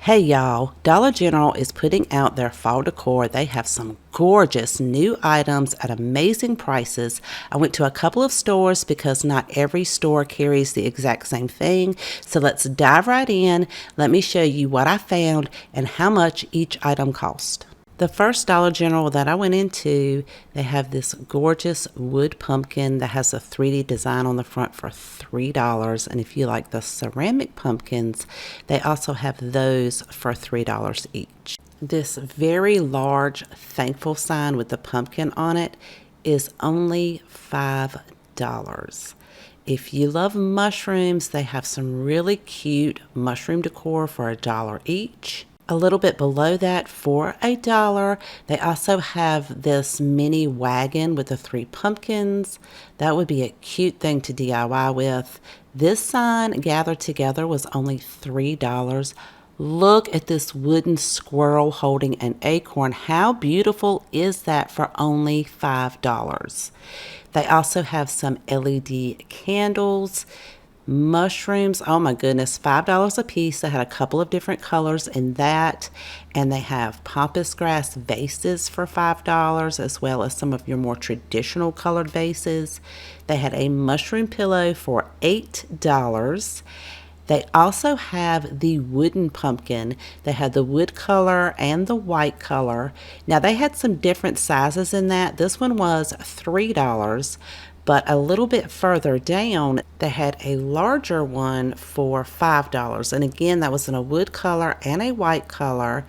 Hey y'all, Dollar General is putting out their fall decor. They have some gorgeous new items at amazing prices. I went to a couple of stores because not every store carries the exact same thing. So let's dive right in. Let me show you what I found and how much each item cost. The first Dollar General that I went into, they have this gorgeous wood pumpkin that has a 3D design on the front for $3. And if you like the ceramic pumpkins, they also have those for $3 each. This very large thankful sign with the pumpkin on it is only $5. If you love mushrooms, they have some really cute mushroom decor for $1 each. A little bit below that for $1, they also have this mini wagon with the 3 pumpkins. That would be a cute thing to DIY with. This sign gathered together was only $3. Look at this wooden squirrel holding an acorn. How beautiful is that for only $5? They also have some LED candles. Mushrooms, oh my goodness, $5 a piece. They had a couple of different colors in that, and they have pampas grass vases for $5, as well as some of your more traditional colored vases. They had a mushroom pillow for $8. They also have the wooden pumpkin. They had the wood color and the white color. Now they had some different sizes in that. This one was $3. But a little bit further down, they had a larger one for $5. And again, that was in a wood color and a white color.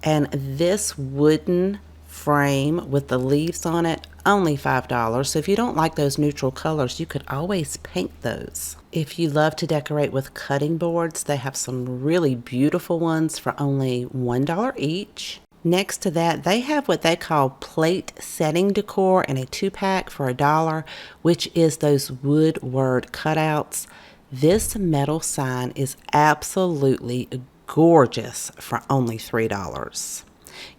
And this wooden frame with the leaves on it, only $5. So if you don't like those neutral colors, you could always paint those. If you love to decorate with cutting boards, they have some really beautiful ones for only $1 each. Next to that, they have what they call plate setting decor in a 2-pack for $1, which is those wood word cutouts. This metal sign is absolutely gorgeous for only $3.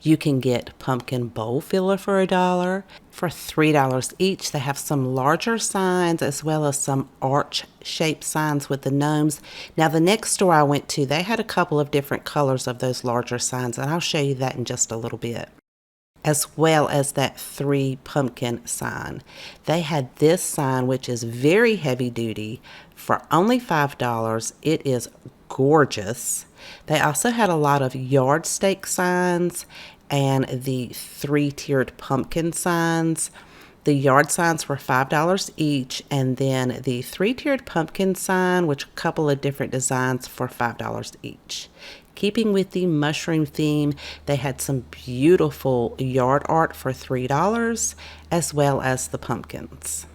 You can get pumpkin bowl filler for $1. For $3 each, they have some larger signs as well as some arch-shaped signs with the gnomes. Now, the next store I went to, they had a couple of different colors of those larger signs, and I'll show you that in just a little bit. As well as that 3 pumpkin sign. They had this sign, which is very heavy duty, for only $5. It is gorgeous. They also had a lot of yard stake signs and the 3-tiered pumpkin signs. The yard signs were $5 each, and then the 3-tiered pumpkin sign, which a couple of different designs for $5 each. Keeping with the mushroom theme, they had some beautiful yard art for $3, as well as the pumpkins.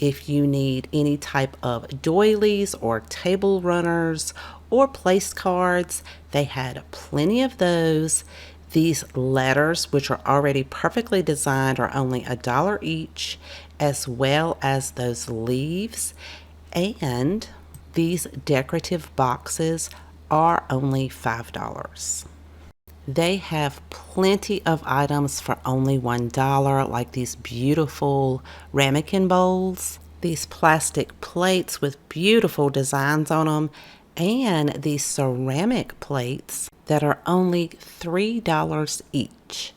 If you need any type of doilies or table runners or place cards, they had plenty of those. These letters, which are already perfectly designed, are only $1 each, as well as those leaves. And these decorative boxes are only $5. They have plenty of items for only $1, like these beautiful ramekin bowls, these plastic plates with beautiful designs on them, and these ceramic plates that are only $3 each.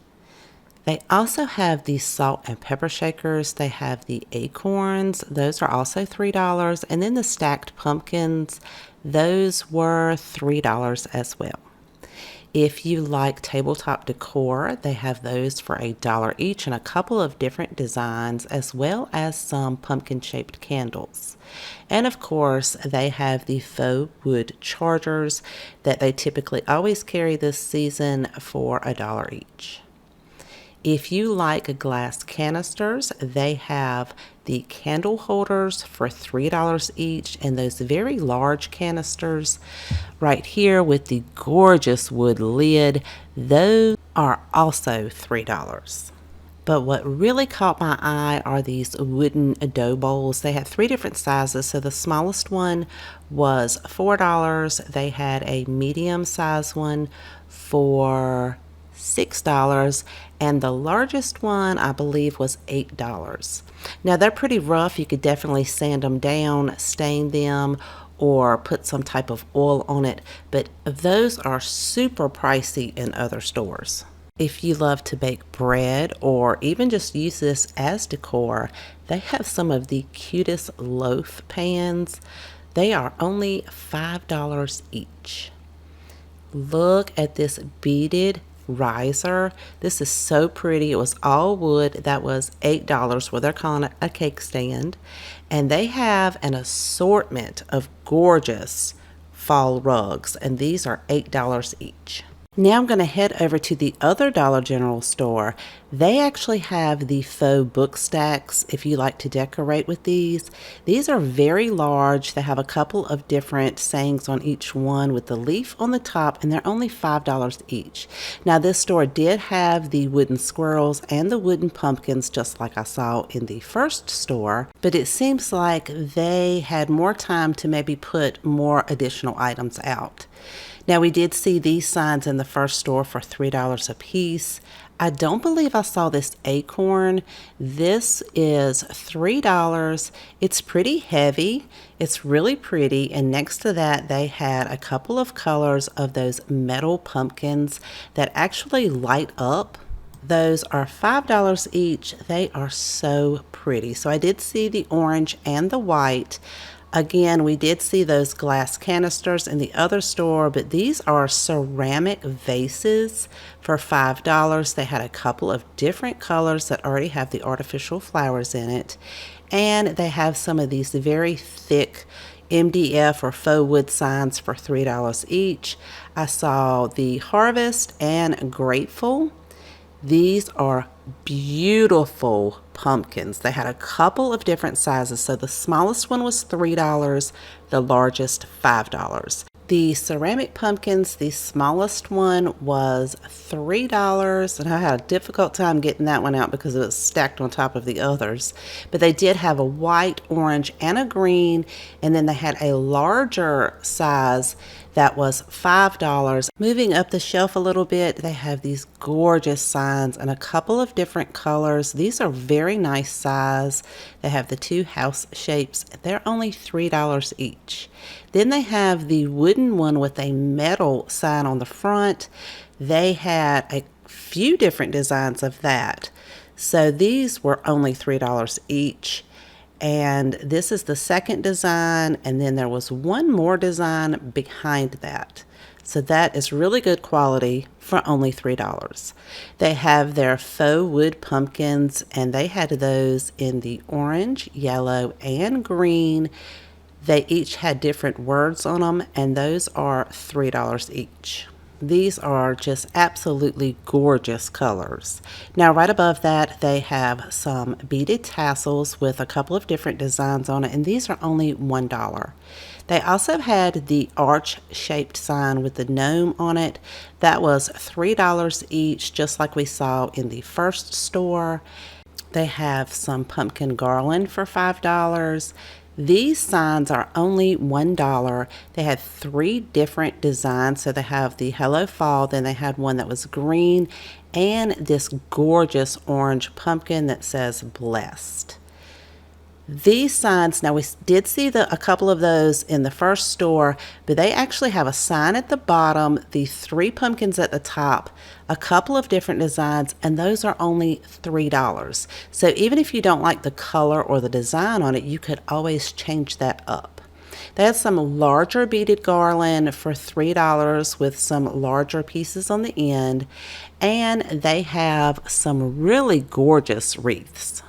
They also have these salt and pepper shakers. They have the acorns. Those are also $3. And then the stacked pumpkins, those were $3 as well. If you like tabletop decor, they have those for $1 each and a couple of different designs, as well as some pumpkin-shaped candles. And of course, they have the faux wood chargers that they typically always carry this season for $1 each. If you like glass canisters, they have the candle holders for $3 each, and those very large canisters right here with the gorgeous wood lid, those are also $3. But what really caught my eye are these wooden dough bowls. They had 3 different sizes. So the smallest one was $4. They had a medium size one for $6, and the largest one I believe was $8. Now they're pretty rough. You could definitely sand them down, stain them, or put some type of oil on it, but those are super pricey in other stores. If you love to bake bread or even just use this as decor, they have some of the cutest loaf pans. They are only $5 each. Look at this beaded riser. This is so pretty. It was all wood. That was $8. Well, they're calling it a cake stand. And they have an assortment of gorgeous fall rugs, and these are $8 each. Now I'm going to head over to the other Dollar General store. They actually have the faux book stacks if you like to decorate with these. These are very large. They have a couple of different sayings on each one with the leaf on the top, and they're only $5 each. Now this store did have the wooden squirrels and the wooden pumpkins just like I saw in the first store, but it seems like they had more time to maybe put more additional items out. Now we did see these signs in the first store for $3 a piece. I don't believe I saw this acorn. This is $3. It's pretty heavy. It's really pretty. And next to that, they had a couple of colors of those metal pumpkins that actually light up. Those are $5 each. They are so pretty. So I did see the orange and the white. Again, we did see those glass canisters in the other store, but these are ceramic vases for $5. They had a couple of different colors that already have the artificial flowers in it. And they have some of these very thick MDF or faux wood signs for $3 each. I saw the Harvest and Grateful. These are beautiful pumpkins. They had a couple of different sizes. So the smallest one was $3, the largest $5. The ceramic pumpkins, the smallest one was $3, and I had a difficult time getting that one out because it was stacked on top of the others. But they did have a white, orange, and a green, and then they had a larger size that was $5. Moving up the shelf a little bit, they have these gorgeous signs and a couple of different colors. These are very nice size. They have the two house shapes. They're only $3 each. Then they have the wooden one with a metal sign on the front. They had a few different designs of that. So these were only $3 each. And this is the second design, and then there was one more design behind that. So that is really good quality for only $3. They have their faux wood pumpkins, and they had those in the orange, yellow, and green. They each had different words on them, and those are $3 each. These are just absolutely gorgeous colors. Now right above that, they have some beaded tassels with a couple of different designs on it, and these are only $1. They also had the arch-shaped sign with the gnome on it. That was $3 each, just like we saw in the first store. They have some pumpkin garland for $5. These signs are only $1. They had 3 different designs. So they have the Hello Fall, then they had one that was green, and this gorgeous orange pumpkin that says Blessed. These signs, now we did see a couple of those in the first store, but they actually have a sign at the bottom, the 3 pumpkins at the top, a couple of different designs, and those are only $3. So even if you don't like the color or the design on it, you could always change that up. They had some larger beaded garland for $3 with some larger pieces on the end, and they have some really gorgeous wreaths.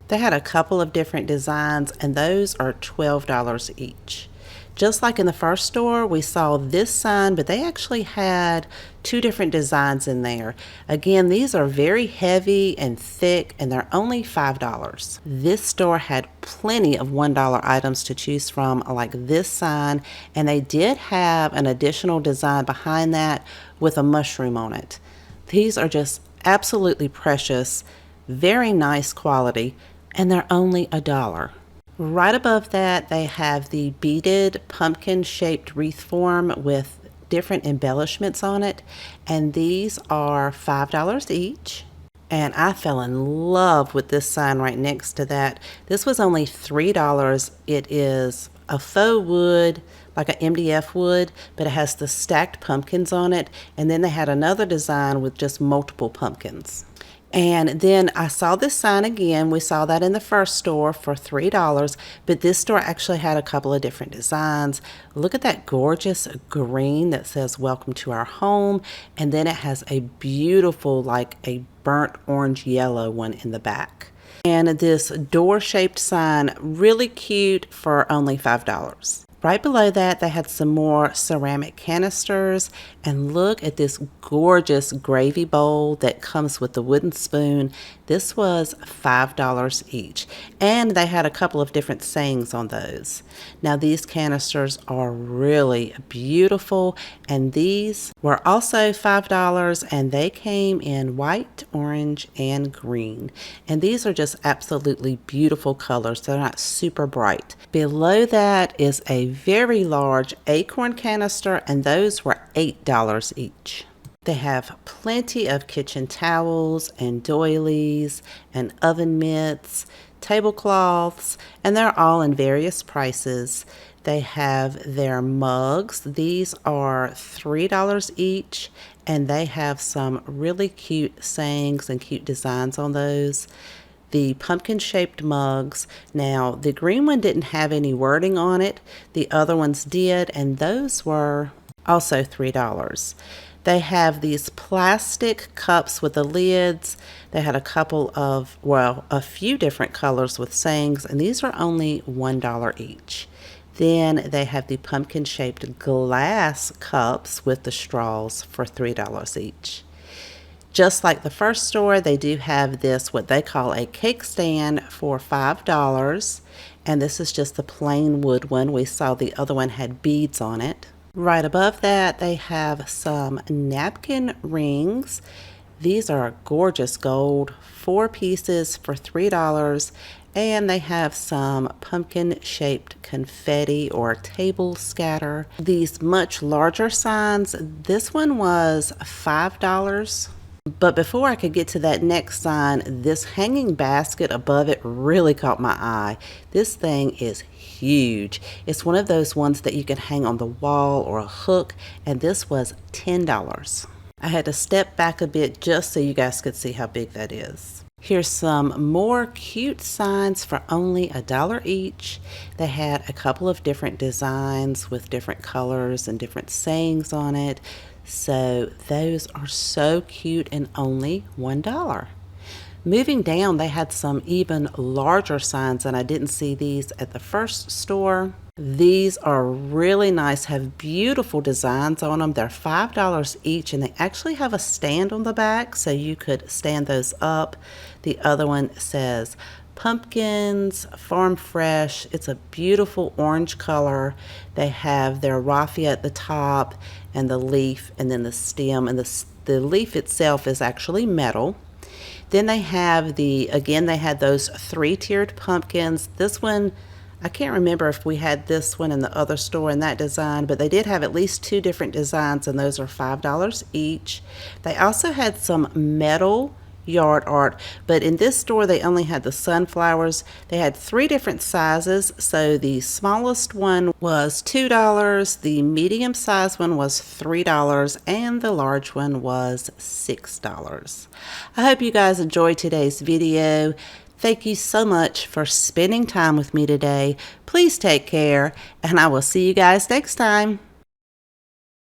They had a couple of different designs, and those are $12 each. Just like in the first store, we saw this sign, but they actually had 2 different designs in there. Again, these are very heavy and thick, and they're only $5. This store had plenty of $1 items to choose from, like this sign, and they did have an additional design behind that with a mushroom on it. These are just absolutely precious, very nice quality, and they're only $1. Right above that, they have the beaded pumpkin-shaped wreath form with different embellishments on it, and these are $5 each. And I fell in love with this sign right next to that. This was only $3. It is a faux wood, like an MDF wood, but it has the stacked pumpkins on it. And then they had another design with just multiple pumpkins. And then I saw this sign again. We saw that in the first store for $3, but this store actually had a couple of different designs. Look at that gorgeous green that says welcome to our home. And then it has a beautiful, like a burnt orange yellow one in the back. And this door-shaped sign, really cute, for only $5. Right below that, they had some more ceramic canisters, and look at this gorgeous gravy bowl that comes with the wooden spoon. This was $5 each, and they had a couple of different sayings on those. Now these canisters are really beautiful, and these were also $5, and they came in white, orange, and green. And these are just absolutely beautiful colors. They're not super bright. Below that is a very large acorn canister, and those were $8 each. They have plenty of kitchen towels and doilies and oven mitts, tablecloths, and they're all in various prices. They have their mugs. These are $3 each, and they have some really cute sayings and cute designs on those. The pumpkin-shaped mugs. Now, the green one didn't have any wording on it. The other ones did, and those were also $3. They have these plastic cups with the lids. They had a couple of, well, a few different colors with sayings, and these are only $1 each. Then they have the pumpkin-shaped glass cups with the straws for $3 each. Just like the first store, they do have this, what they call a cake stand, for $5. And this is just the plain wood one. We saw the other one had beads on it. Right above that, they have some napkin rings. These are gorgeous gold, 4 pieces for $3. And they have some pumpkin-shaped confetti or table scatter. These much larger signs, this one was $5. But before I could get to that next sign, this hanging basket above it really caught my eye. This thing is huge. It's one of those ones that you can hang on the wall or a hook, and this was $10. I had to step back a bit just so you guys could see how big that is. Here's some more cute signs for only $1 each. They had a couple of different designs with different colors and different sayings on it. So those are so cute and only $1. Moving down, they had some even larger signs, and I didn't see these at the first store. These are really nice, have beautiful designs on them. They're $5 each, and they actually have a stand on the back, so you could stand those up. The other one says pumpkins, farm fresh. It's a beautiful orange color. They have their raffia at the top and the leaf and then the stem, and the leaf itself is actually metal. Then they have again, they had those 3-tiered pumpkins. This one, I can't remember if we had this one in the other store in that design, but they did have at least 2 different designs, and those are $5 each. They also had some metal yard art, but in this store they only had the sunflowers. They had 3 different sizes, so the smallest one was $2, the medium size one was $3, and the large one was $6. I hope you guys enjoyed today's video. Thank you so much for spending time with me today. Please take care, and I will see you guys next time.